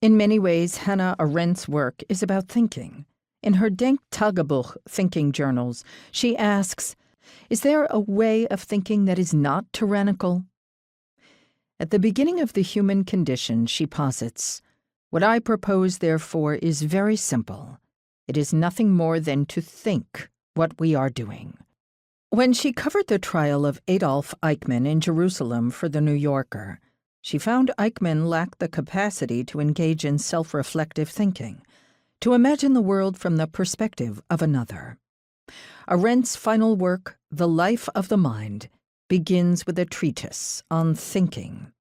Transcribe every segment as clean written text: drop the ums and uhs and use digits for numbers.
In many ways, Hannah Arendt's work is about thinking. In her Denktagebuch thinking journals, she asks, is there a way of thinking that is not tyrannical? At the beginning of the human condition, she posits, what I propose, therefore, is very simple. It is nothing more than to think what we are doing. When she covered the trial of Adolf Eichmann in Jerusalem for The New Yorker, she found Eichmann lacked the capacity to engage in self-reflective thinking, to imagine the world from the perspective of another. Arendt's final work, The Life of the Mind, begins with a treatise on thinking.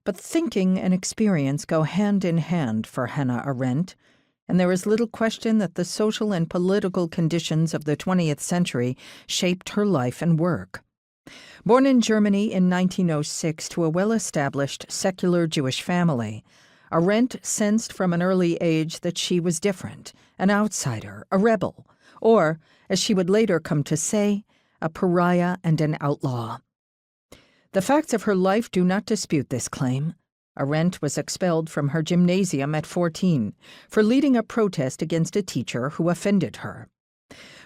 But thinking and experience go hand in hand for Hannah Arendt, and there is little question that the social and political conditions of the 20th century shaped her life and work. Born in Germany in 1906 to a well-established secular Jewish family, Arendt sensed from an early age that she was different, an outsider, a rebel, or, as she would later come to say, a pariah and an outlaw. The facts of her life do not dispute this claim. Arendt was expelled from her gymnasium at 14 for leading a protest against a teacher who offended her.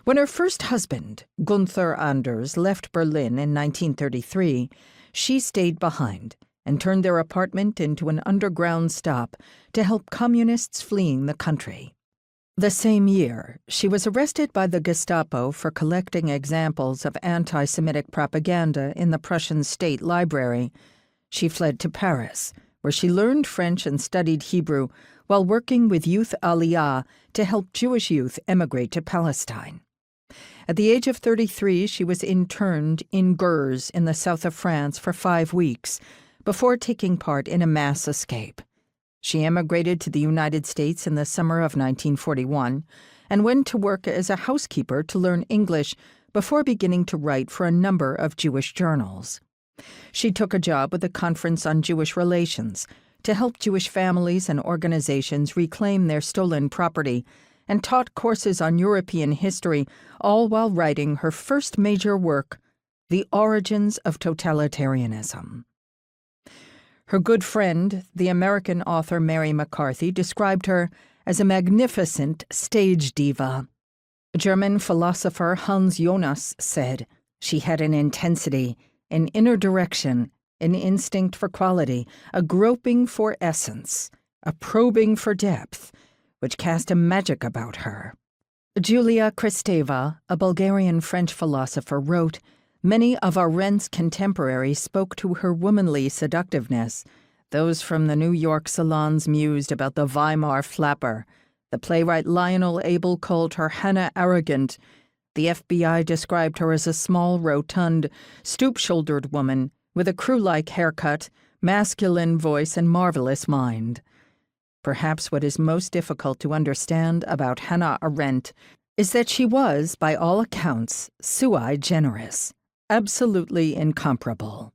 When her first husband, Gunther Anders, left Berlin in 1933, she stayed behind and turned their apartment into an underground stop to help communists fleeing the country. The same year, she was arrested by the Gestapo for collecting examples of anti-Semitic propaganda in the Prussian State Library. She fled to Paris, where she learned French and studied Hebrew while working with Youth Aliyah to help Jewish youth emigrate to Palestine. At the age of 33, she was interned in Gurs in the south of France for 5 weeks before taking part in a mass escape. She emigrated to the United States in the summer of 1941 and went to work as a housekeeper to learn English before beginning to write for a number of Jewish journals. She took a job with the Conference on Jewish Relations to help Jewish families and organizations reclaim their stolen property and taught courses on European history, all while writing her first major work, The Origins of Totalitarianism. Her good friend, the American author Mary McCarthy, described her as a magnificent stage diva. German philosopher Hans Jonas said, she had an intensity, an inner direction, an instinct for quality, a groping for essence, a probing for depth, which cast a magic about her. Julia Kristeva, a Bulgarian-French philosopher, wrote, many of Arendt's contemporaries spoke to her womanly seductiveness. Those from the New York salons mused about the Weimar flapper. The playwright Lionel Abel called her Hannah Arrogant. The FBI described her as a small, rotund, stoop-shouldered woman with a crew-like haircut, masculine voice, and marvelous mind. Perhaps what is most difficult to understand about Hannah Arendt is that she was, by all accounts, sui generis, absolutely incomparable.